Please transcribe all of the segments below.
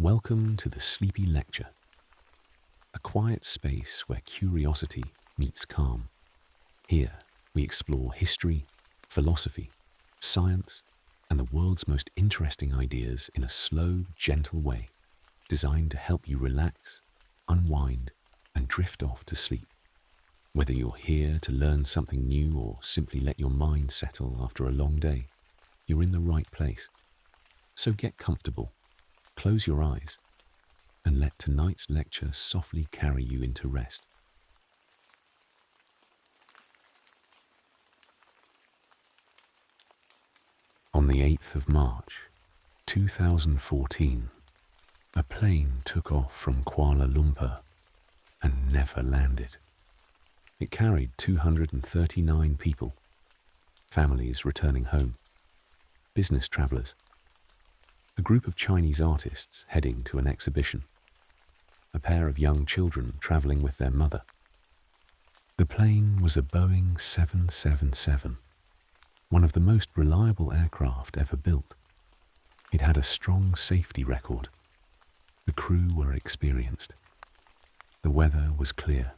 Welcome to the Sleepy Lecture, a quiet space where curiosity meets calm. Here, we explore history, philosophy, science, and the world's most interesting ideas in a slow, gentle way, designed to help you relax, unwind, and drift off to sleep. Whether you're here to learn something new or simply let your mind settle after a long day, you're in the right place. So get comfortable, close your eyes, and let tonight's lecture softly carry you into rest. On the 8th of March, 2014, a plane took off from Kuala Lumpur and never landed. It carried 239 people, families returning home, business travelers, a group of Chinese artists heading to an exhibition, a pair of young children traveling with their mother. The plane was a Boeing 777, one of the most reliable aircraft ever built. It had a strong safety record. The crew were experienced. The weather was clear.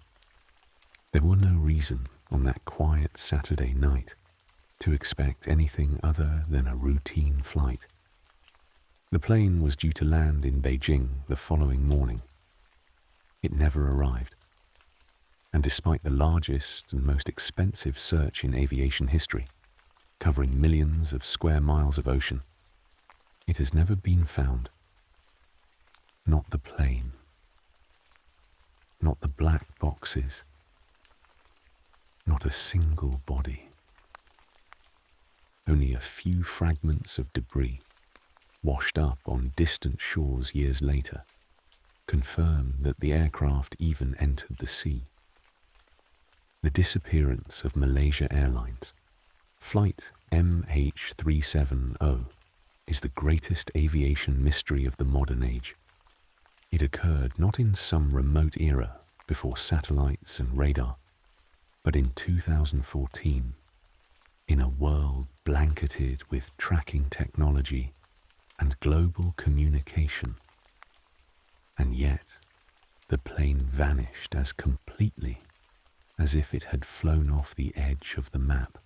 There were no reason on that quiet Saturday night to expect anything other than a routine flight. The plane was due to land in Beijing the following morning. It never arrived. And despite the largest and most expensive search in aviation history, covering millions of square miles of ocean, it has never been found. Not the plane. Not the black boxes. Not a single body. Only a few fragments of debris, washed up on distant shores years later, confirm that the aircraft even entered the sea. The disappearance of Malaysia Airlines, Flight MH370, is the greatest aviation mystery of the modern age. It occurred not in some remote era before satellites and radar, but in 2014, in a world blanketed with tracking technology and global communication. And yet, the plane vanished as completely as if it had flown off the edge of the map.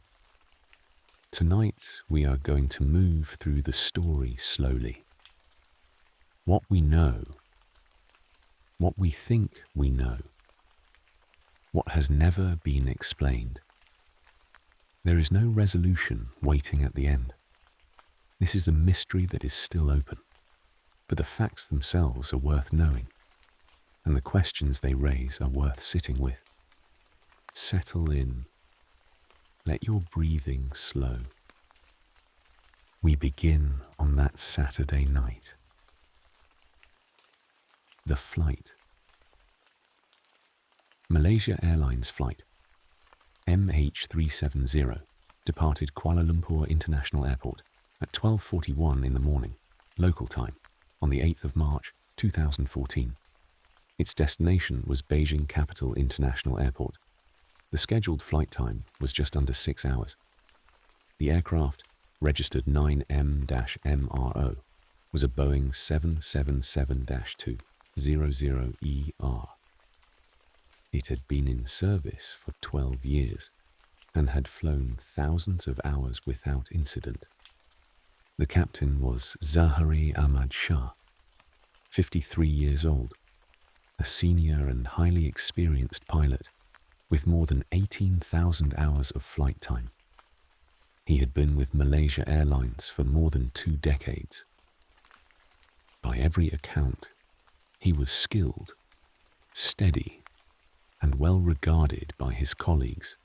Tonight, we are going to move through the story slowly. What we know, what we think we know, what has never been explained. There is no resolution waiting at the end. This is a mystery that is still open, but the facts themselves are worth knowing, and the questions they raise are worth sitting with. Settle in. Let your breathing slow. We begin on that Saturday night. The flight. Malaysia Airlines flight MH370 departed Kuala Lumpur International Airport at 12:41 in the morning, local time, on the 8th of March 2014. Its destination was Beijing Capital International Airport. The scheduled flight time was just under 6 hours. The aircraft, registered 9M-MRO, was a Boeing 777-200ER. It had been in service for 12 years and had flown thousands of hours without incident. The captain was Zahari Ahmad Shah, 53 years old, a senior and highly experienced pilot with more than 18,000 hours of flight time. He had been with Malaysia Airlines for more than 2 decades. By every account, he was skilled, steady, and well regarded by his colleagues.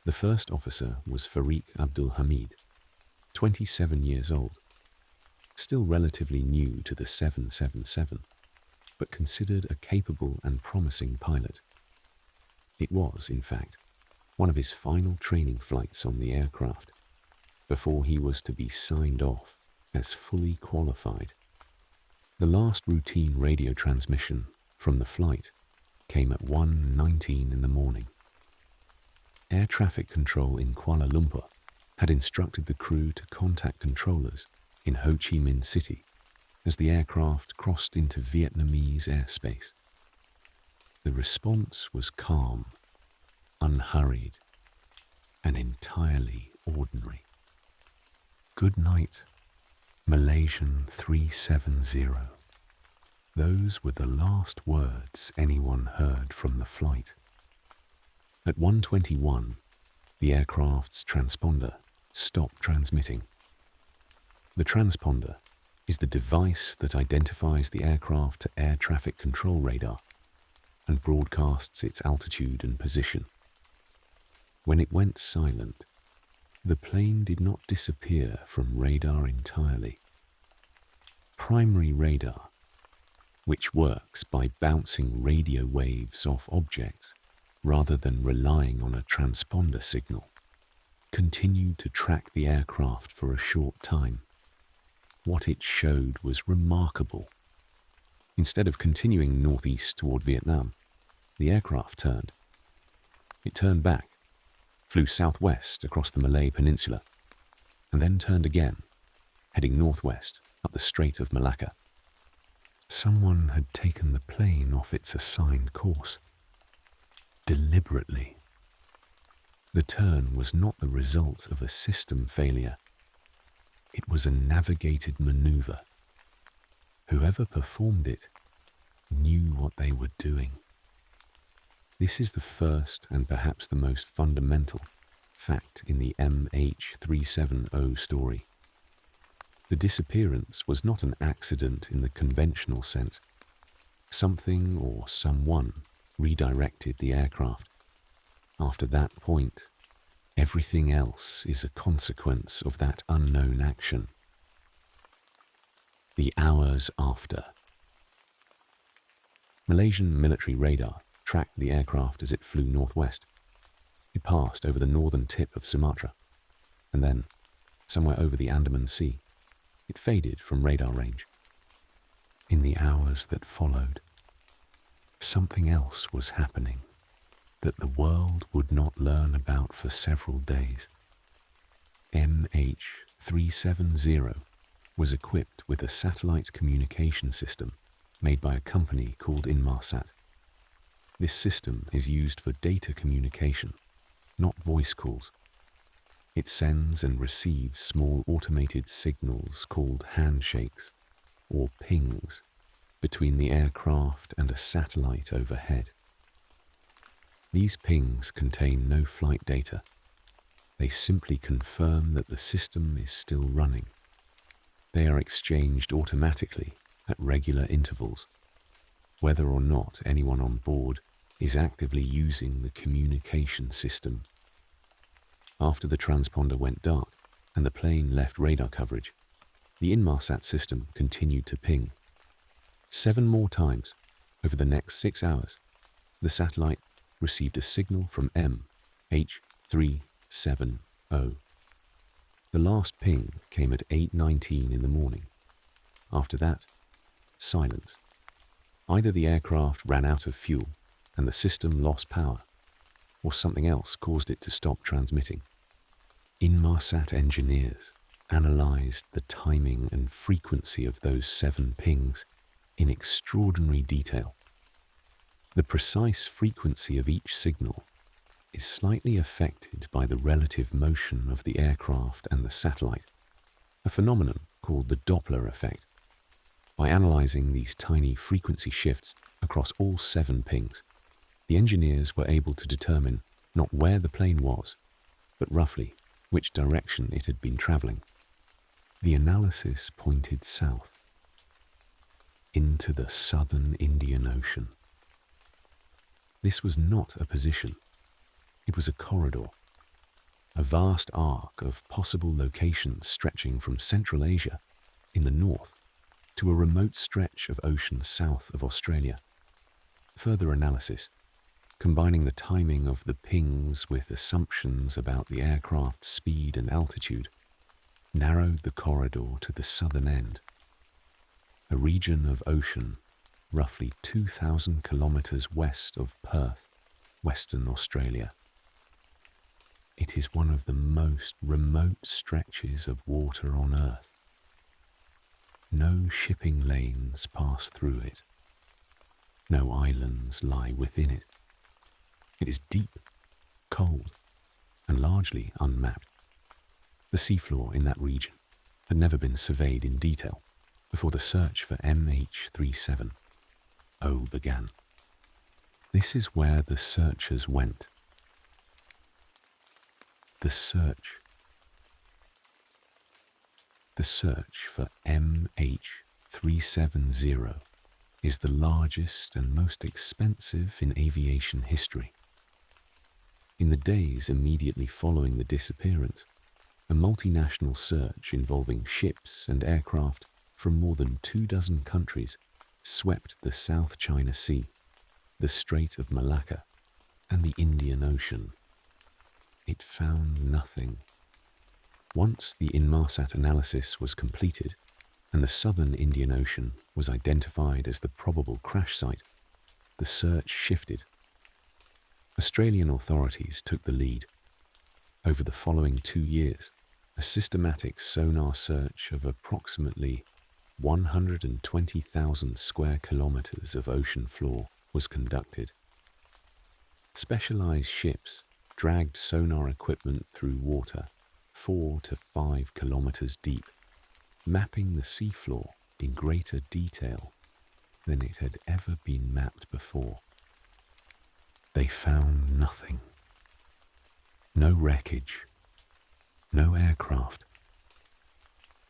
The first officer was Farik Abdul Hamid, 27 years old, still relatively new to the 777, but considered a capable and promising pilot. It was, in fact, one of his final training flights on the aircraft, before he was to be signed off as fully qualified. The last routine radio transmission from the flight came at 1:19 in the morning. Air traffic control in Kuala Lumpur had instructed the crew to contact controllers in Ho Chi Minh City as the aircraft crossed into Vietnamese airspace. The response was calm, unhurried, and entirely ordinary. "Good night, Malaysian 370. Those were the last words anyone heard from the flight. At 1:21, the aircraft's transponder stopped transmitting. The transponder is the device that identifies the aircraft to air traffic control radar and broadcasts its altitude and position. When it went silent, the plane did not disappear from radar entirely. Primary radar, which works by bouncing radio waves off objects rather than relying on a transponder signal, continued to track the aircraft for a short time. What it showed was remarkable. Instead of continuing northeast toward Vietnam, the aircraft turned. It turned back, flew southwest across the Malay Peninsula, and then turned again, heading northwest up the Strait of Malacca. Someone had taken the plane off its assigned course. Deliberately. The turn was not the result of a system failure. It was a navigated maneuver. Whoever performed it knew what they were doing. This is the first and perhaps the most fundamental fact in the MH370 story. The disappearance was not an accident in the conventional sense. Something or someone redirected the aircraft. After that point, everything else is a consequence of that unknown action. The hours after. Malaysian military radar tracked the aircraft as it flew northwest. It passed over the northern tip of Sumatra, and then, somewhere over the Andaman Sea, it faded from radar range. In the hours that followed, something else was happening that the world would not learn about for several days. MH370 was equipped with a satellite communication system made by a company called Inmarsat. This system is used for data communication, not voice calls. It sends and receives small automated signals called handshakes, or pings, between the aircraft and a satellite overhead. These pings contain no flight data. They simply confirm that the system is still running. They are exchanged automatically at regular intervals, whether or not anyone on board is actively using the communication system. After the transponder went dark and the plane left radar coverage, the Inmarsat system continued to ping. 7 more times over the next 6 hours, the satellite received a signal from MH370. The last ping came at 8:19 in the morning. After that, silence. Either the aircraft ran out of fuel and the system lost power, or something else caused it to stop transmitting. Inmarsat engineers analyzed the timing and frequency of those 7 pings in extraordinary detail. The precise frequency of each signal is slightly affected by the relative motion of the aircraft and the satellite, a phenomenon called the Doppler effect. By analyzing these tiny frequency shifts across all 7 pings, the engineers were able to determine not where the plane was, but roughly which direction it had been traveling. The analysis pointed south, into the southern Indian Ocean. This was not a position. It was a corridor, a vast arc of possible locations stretching from Central Asia in the north to a remote stretch of ocean south of Australia. Further analysis, combining the timing of the pings with assumptions about the aircraft's speed and altitude, narrowed the corridor to the southern end, a region of ocean roughly 2,000 kilometers west of Perth, Western Australia. It is one of the most remote stretches of water on Earth. No shipping lanes pass through it. No islands lie within it. It is deep, cold, and largely unmapped. The seafloor in that region had never been surveyed in detail before the search for MH370 began. This is where the searchers went. The search for MH370 is the largest and most expensive in aviation history. In the days immediately following the disappearance, a multinational search involving ships and aircraft from more than 24 countries swept the South China Sea, the Strait of Malacca, and the Indian Ocean. It found nothing. Once the Inmarsat analysis was completed and the southern Indian Ocean was identified as the probable crash site, the search shifted. Australian authorities took the lead. Over the following 2 years, a systematic sonar search of approximately 120,000 square kilometers of ocean floor was conducted. Specialized ships dragged sonar equipment through water 4 to 5 kilometers deep, mapping the seafloor in greater detail than it had ever been mapped before. They found nothing. No wreckage, no aircraft,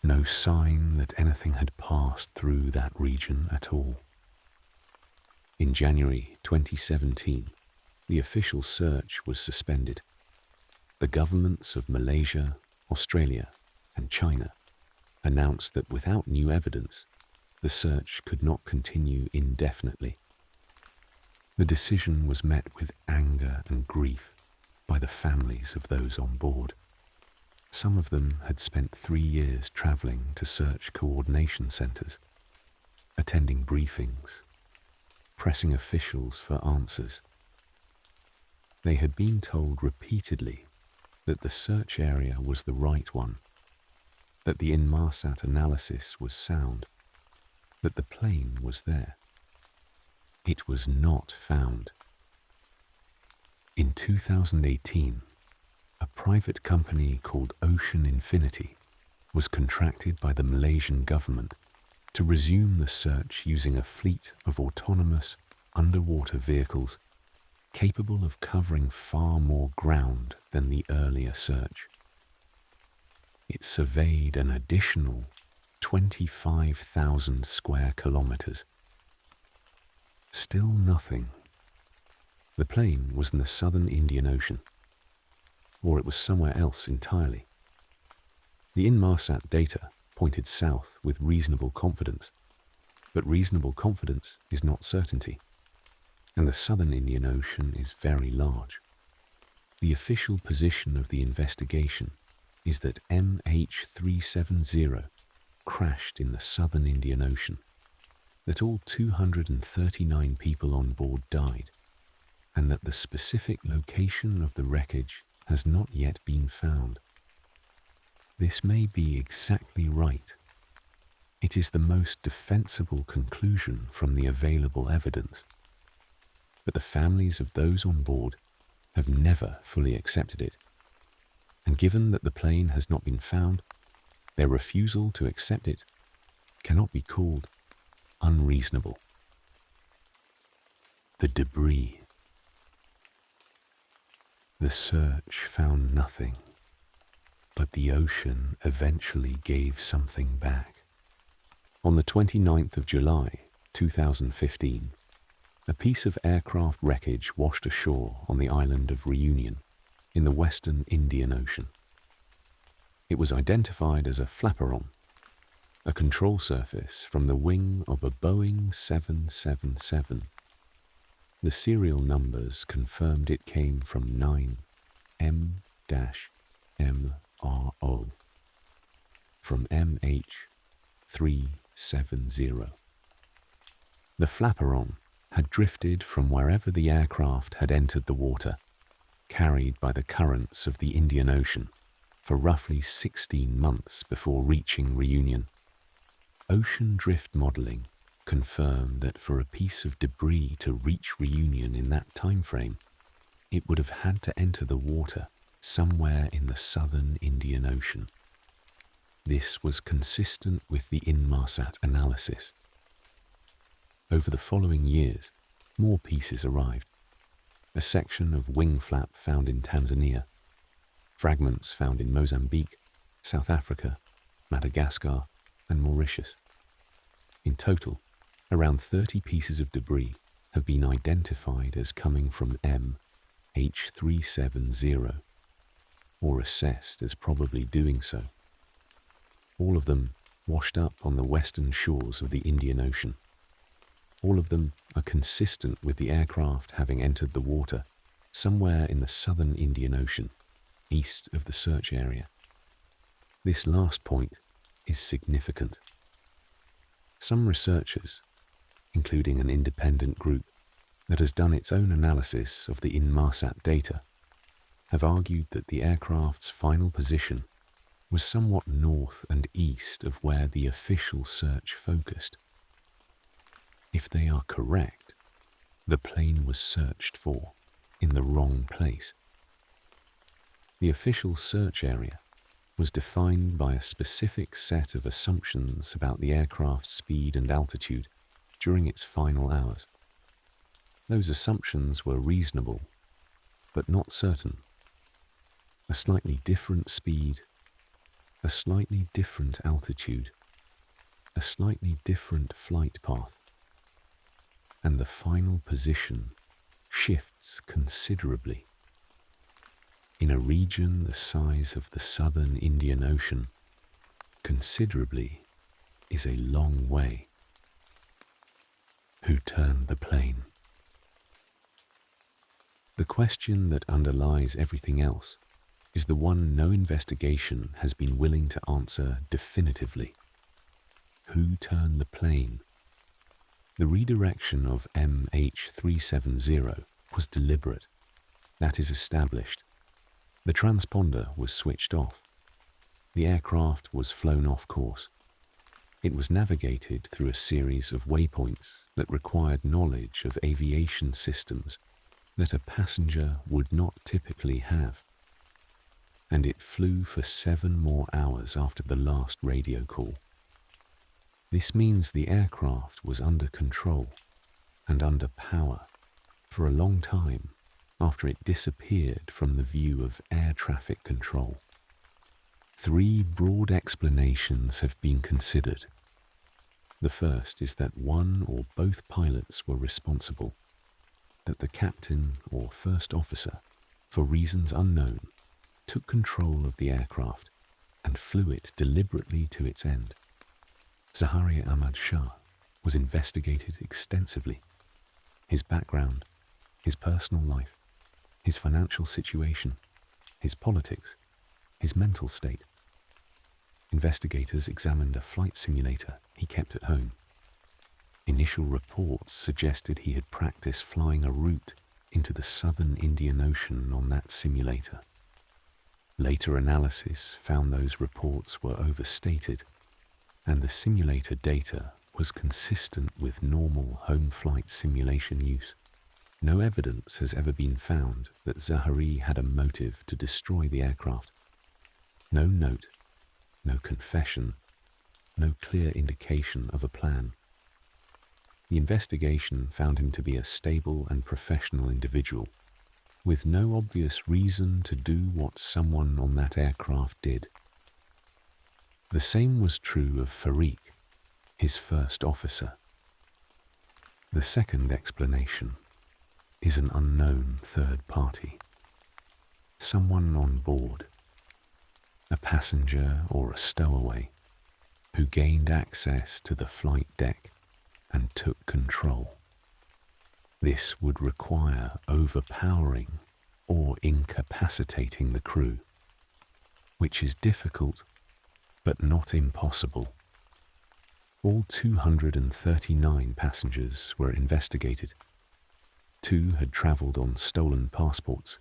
no sign that anything had passed through that region at all. In January 2017, the official search was suspended. The governments of Malaysia, Australia, and China announced that without new evidence, the search could not continue indefinitely. The decision was met with anger and grief by the families of those on board. Some of them had spent 3 years traveling to search coordination centers, attending briefings, pressing officials for answers. They had been told repeatedly that the search area was the right one, that the Inmarsat analysis was sound, that the plane was there. It was not found. In 2018, a private company called Ocean Infinity was contracted by the Malaysian government to resume the search using a fleet of autonomous underwater vehicles capable of covering far more ground than the earlier search. It surveyed an additional 25,000 square kilometers. Still nothing. The plane was in the southern Indian Ocean, or it was somewhere else entirely. The Inmarsat data pointed south with reasonable confidence, but reasonable confidence is not certainty, and the southern Indian Ocean is very large. The official position of the investigation is that MH370 crashed in the southern Indian Ocean, that all 239 people on board died, and that the specific location of the wreckage has not yet been found. This may be exactly right. It is the most defensible conclusion from the available evidence. But the families of those on board have never fully accepted it. And given that the plane has not been found, their refusal to accept it cannot be called unreasonable. The debris. The search found nothing, but the ocean eventually gave something back. On the 29th of July, 2015, a piece of aircraft wreckage washed ashore on the island of Reunion in the western Indian Ocean. It was identified as a flaperon, a control surface from the wing of a Boeing 777. The serial numbers confirmed it came from 9M-MRO, from MH370. The flaperon had drifted from wherever the aircraft had entered the water, carried by the currents of the Indian Ocean, for roughly 16 months before reaching Reunion. Ocean drift modeling confirmed that for a piece of debris to reach reunion in that time frame, it would have had to enter the water somewhere in the southern Indian Ocean. This was consistent with the Inmarsat analysis. Over the following years, more pieces arrived. A section of wing flap found in Tanzania, fragments found in Mozambique, South Africa, Madagascar, and Mauritius. In total, around 30 pieces of debris have been identified as coming from MH370, or assessed as probably doing so. All of them washed up on the western shores of the Indian Ocean. All of them are consistent with the aircraft having entered the water somewhere in the southern Indian Ocean, east of the search area. This last point is significant. Some researchers, including an independent group that has done its own analysis of the Inmarsat data, have argued that the aircraft's final position was somewhat north and east of where the official search focused. If they are correct, the plane was searched for in the wrong place. The official search area was defined by a specific set of assumptions about the aircraft's speed and altitude during its final hours. Those assumptions were reasonable, but not certain. A slightly different speed, a slightly different altitude, a slightly different flight path, and the final position shifts considerably. In a region the size of the southern Indian Ocean, considerably is a long way. Who turned the plane? The question that underlies everything else is the one no investigation has been willing to answer definitively. Who turned the plane? The redirection of MH370 was deliberate. That is established. The transponder was switched off. The aircraft was flown off course. It was navigated through a series of waypoints that required knowledge of aviation systems that a passenger would not typically have. And it flew for 7 more hours after the last radio call. This means the aircraft was under control and under power for a long time after it disappeared from the view of air traffic control. 3 broad explanations have been considered. The first is that one or both pilots were responsible, that the captain or first officer, for reasons unknown, took control of the aircraft and flew it deliberately to its end. Zaharia Ahmad Shah was investigated extensively. His background, his personal life, his financial situation, his politics, his mental state. Investigators examined a flight simulator he kept at home. Initial reports suggested he had practiced flying a route into the southern Indian Ocean on that simulator. Later analysis found those reports were overstated, and the simulator data was consistent with normal home flight simulation use. No evidence has ever been found that Zahari had a motive to destroy the aircraft. No note, no confession, no clear indication of a plan. The investigation found him to be a stable and professional individual, with no obvious reason to do what someone on that aircraft did. The same was true of Farik, his first officer. The second explanation is an unknown third party. Someone on board, a passenger or a stowaway, who gained access to the flight deck and took control. This would require overpowering or incapacitating the crew, which is difficult but not impossible. All 239 passengers were investigated. 2 had travelled on stolen passports,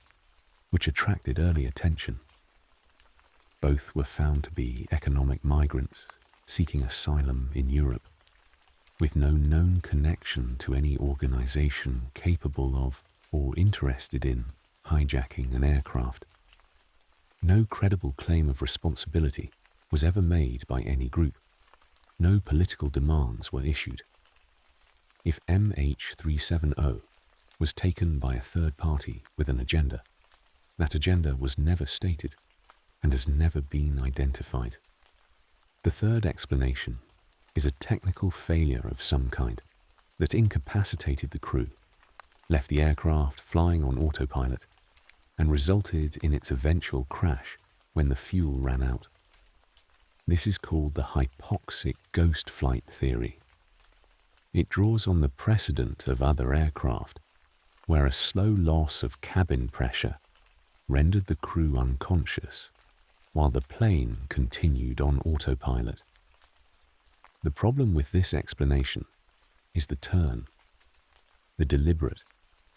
which attracted early attention. Both were found to be economic migrants seeking asylum in Europe, with no known connection to any organization capable of or interested in hijacking an aircraft. No credible claim of responsibility was ever made by any group. No political demands were issued. If MH370 was taken by a third party with an agenda, that agenda was never stated and has never been identified. The third explanation is a technical failure of some kind that incapacitated the crew, left the aircraft flying on autopilot, and resulted in its eventual crash when the fuel ran out. This is called the hypoxic ghost flight theory. It draws on the precedent of other aircraft, where a slow loss of cabin pressure rendered the crew unconscious while the plane continued on autopilot. The problem with this explanation is the turn, the deliberate,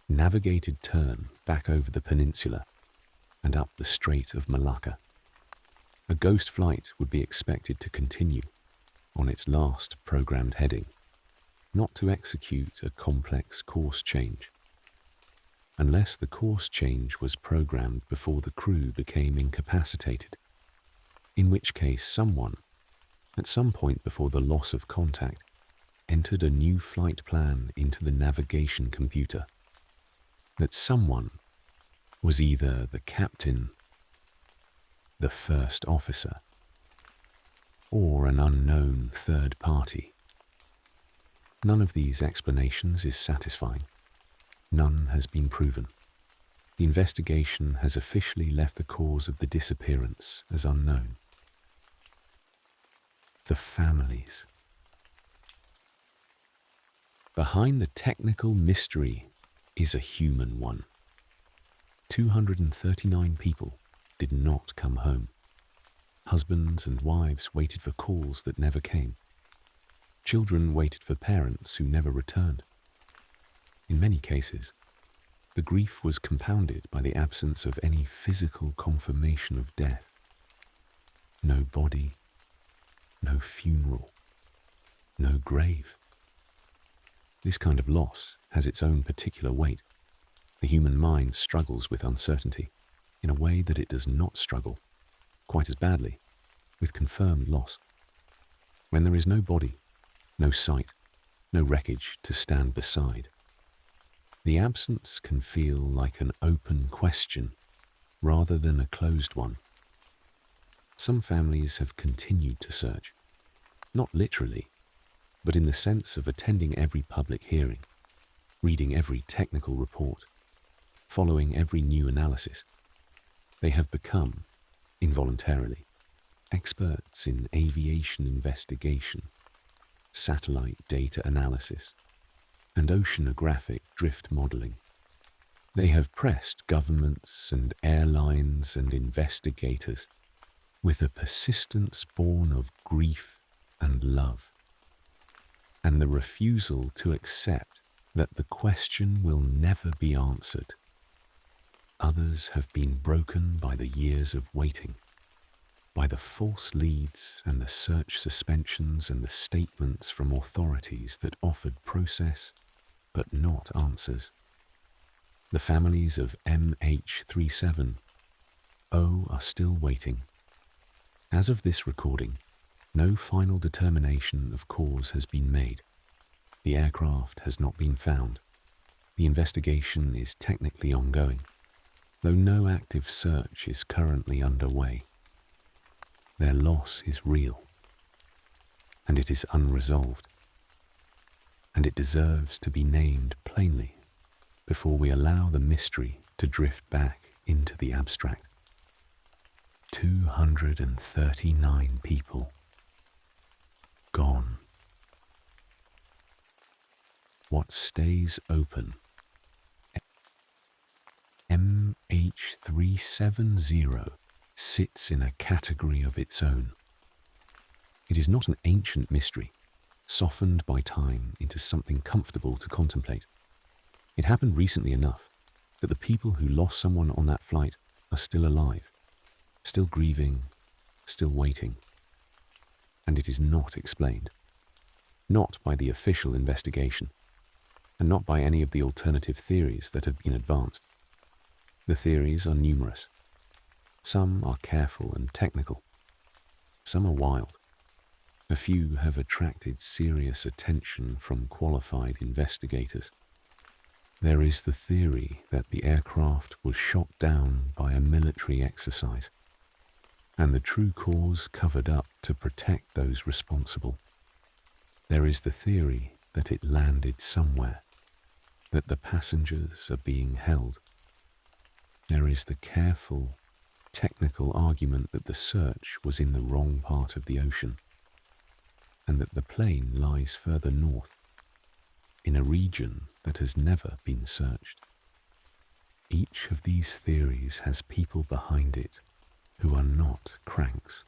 navigated turn back over the peninsula and up the Strait of Malacca. A ghost flight would be expected to continue on its last programmed heading, not to execute a complex course change, unless the course change was programmed before the crew became incapacitated, in which case someone, at some point before the loss of contact, entered a new flight plan into the navigation computer. That someone was either the captain, the first officer, or an unknown third party. None of these explanations is satisfying. None has been proven. The investigation has officially left the cause of the disappearance as unknown. The families. Behind the technical mystery is a human one. 239 people did not come home. Husbands and wives waited for calls that never came. Children waited for parents who never returned. In many cases, the grief was compounded by the absence of any physical confirmation of death. No body, no funeral, no grave. This kind of loss has its own particular weight. The human mind struggles with uncertainty in a way that it does not struggle, quite as badly, with confirmed loss. When there is no body, no sight, no wreckage to stand beside, the absence can feel like an open question rather than a closed one. Some families have continued to search, not literally, but in the sense of attending every public hearing, reading every technical report, following every new analysis. They have become, involuntarily, experts in aviation investigation, satellite data analysis, and oceanographic drift modeling. They have pressed governments and airlines and investigators with a persistence born of grief and love, and the refusal to accept that the question will never be answered. Others have been broken by the years of waiting, by the false leads and the search suspensions and the statements from authorities that offered process but not answers. The families of MH370 are still waiting. As of this recording, no final determination of cause has been made. The aircraft has not been found. The investigation is technically ongoing, though no active search is currently underway. Their loss is real, and it is unresolved, and it deserves to be named plainly before we allow the mystery to drift back into the abstract. 239 people gone. What stays open? MH370 sits in a category of its own. It is not an ancient mystery, softened by time into something comfortable to contemplate. It happened recently enough that the people who lost someone on that flight are still alive, still grieving, still waiting. and it is not explained. Not by the official investigation, and not by any of the alternative theories that have been advanced. The theories are numerous. Some are careful and technical. Some are wild. A few have attracted serious attention from qualified investigators. There is the theory that the aircraft was shot down by a military exercise, and the true cause covered up to protect those responsible. There is the theory that it landed somewhere, that the passengers are being held. There is the careful, technical argument that the search was in the wrong part of the ocean, and that the plane lies further north, in a region that has never been searched. Each of these theories has people behind it who are not cranks,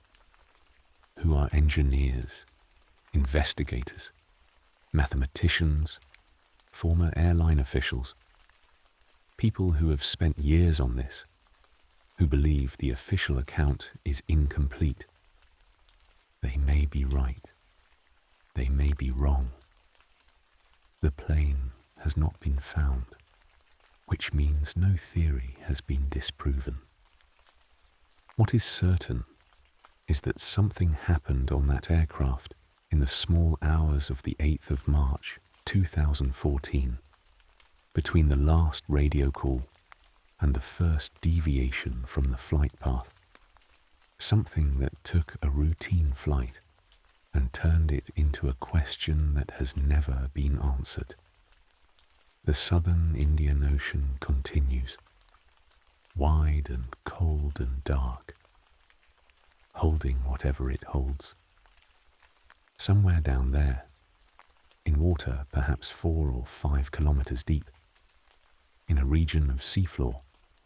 who are engineers, investigators, mathematicians, former airline officials, people who have spent years on this, who believe the official account is incomplete. They may be right. They may be wrong. The plane has not been found, which means no theory has been disproven. What is certain is that something happened on that aircraft in the small hours of the 8th of March, 2014, between the last radio call and the first deviation from the flight path. Something that took a routine flight and turned it into a question that has never been answered. The southern Indian Ocean continues, wide and cold and dark, holding whatever it holds. Somewhere down there, in water perhaps 4 or 5 kilometers deep, in a region of seafloor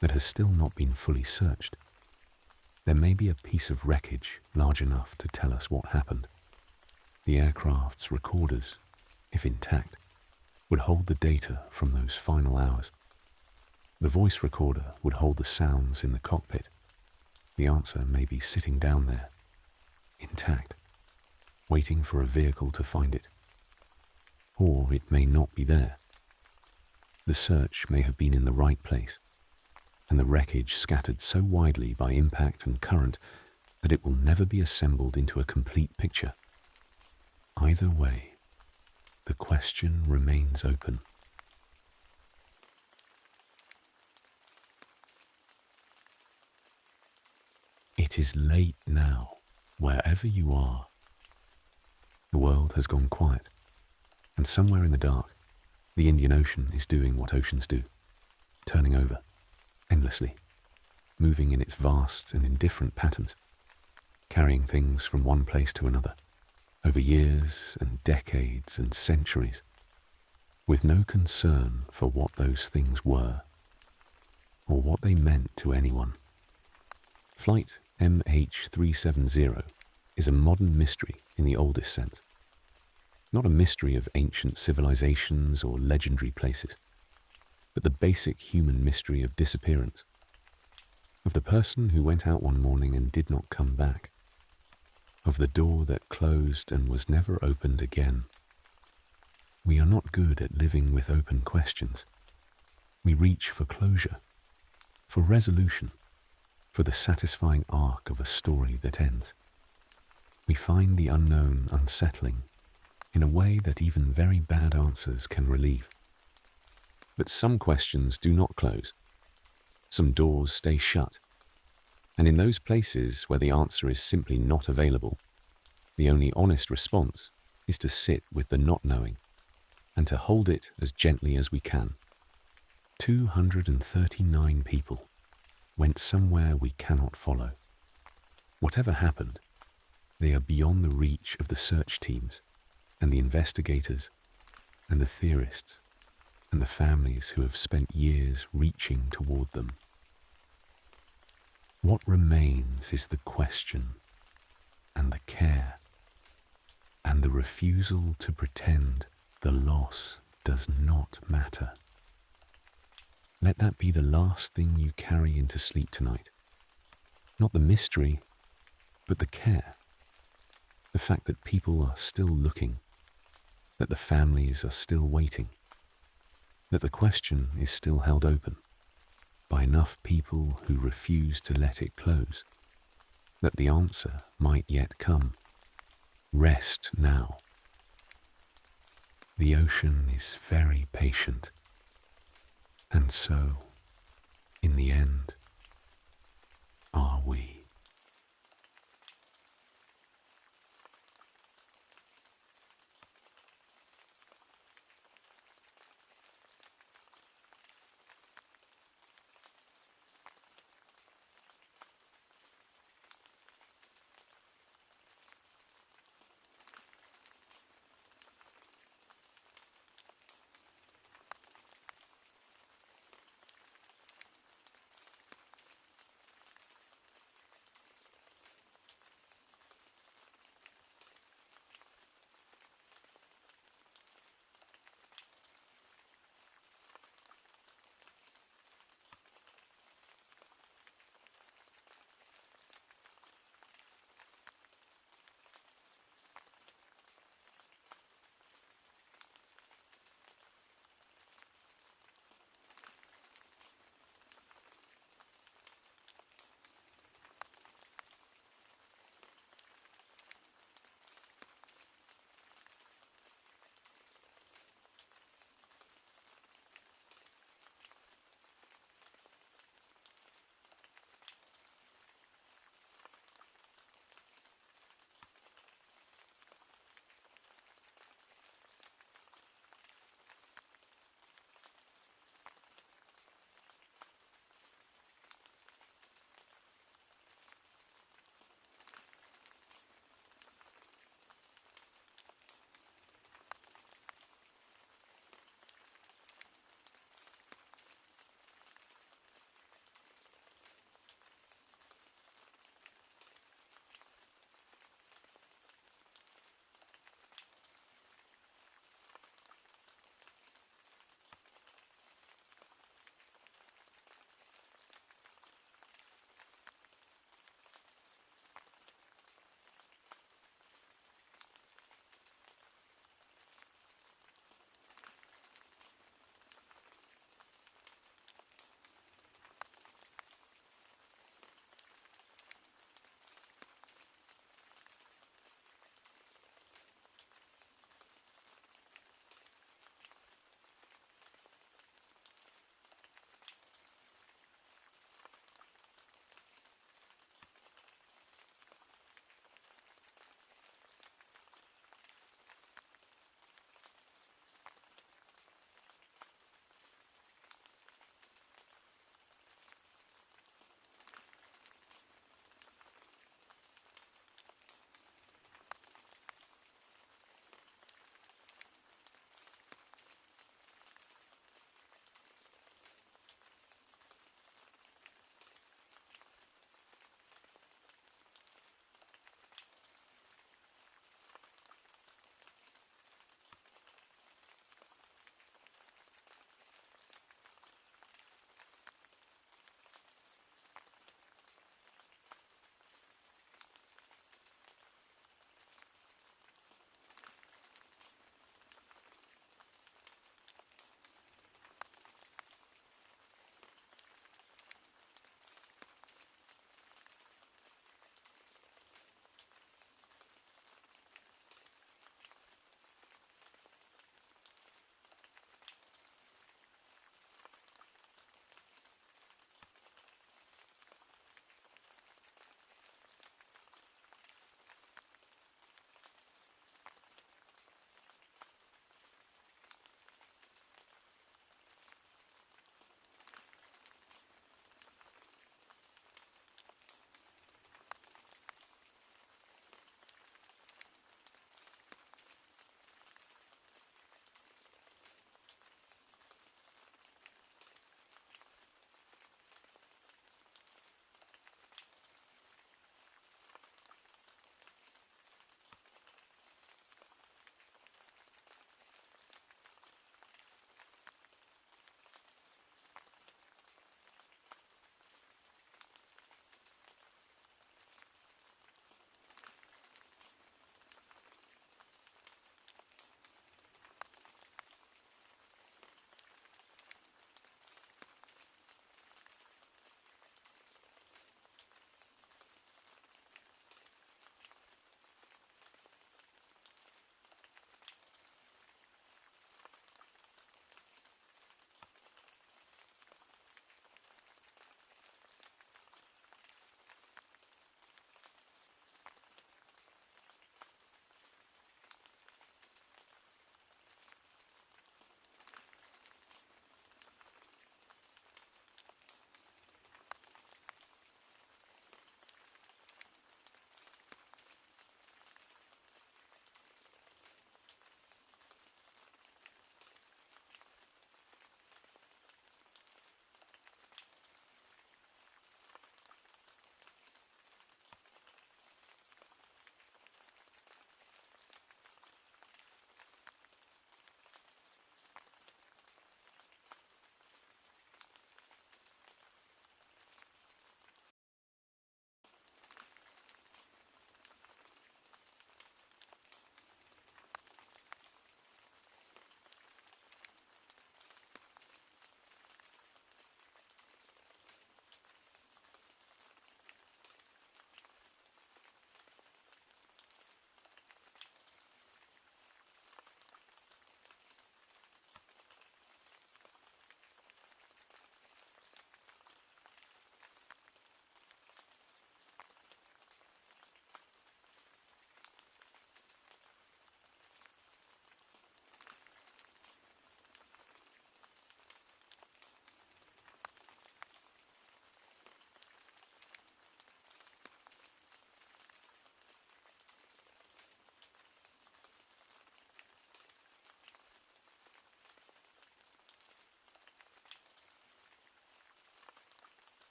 that has still not been fully searched, there may be a piece of wreckage large enough to tell us what happened. The aircraft's recorders, if intact, would hold the data from those final hours. The voice recorder would hold the sounds in the cockpit. The answer may be sitting down there, intact, waiting for a vehicle to find it. Or it may not be there. The search may have been in the right place, and the wreckage scattered so widely by impact and current that it will never be assembled into a complete picture. Either way, the question remains open. It is late now, wherever you are. The world has gone quiet, and somewhere in the dark, the Indian Ocean is doing what oceans do, turning over, endlessly, moving in its vast and indifferent patterns, carrying things from one place to another, over years and decades and centuries, with no concern for what those things were, or what they meant to anyone. Flight MH370 is a modern mystery in the oldest sense. Not a mystery of ancient civilizations or legendary places, but the basic human mystery of disappearance, of the person who went out one morning and did not come back, of the door that closed and was never opened again. We are not good at living with open questions. We reach for closure, for resolution, for the satisfying arc of a story that ends. We find the unknown unsettling in a way that even very bad answers can relieve. But some questions do not close. Some doors stay shut. And in those places where the answer is simply not available, the only honest response is to sit with the not knowing and to hold it as gently as we can. 239 people went somewhere we cannot follow. Whatever happened, they are beyond the reach of the search teams and the investigators and the theorists and the families who have spent years reaching toward them. What remains is the question and the care and the refusal to pretend the loss does not matter. Let that be the last thing you carry into sleep tonight. Not the mystery, but the care. The fact that people are still looking, that the families are still waiting, that the question is still held open by enough people who refuse to let it close, that the answer might yet come. Rest now. The ocean is very patient, and so, in the end, are we.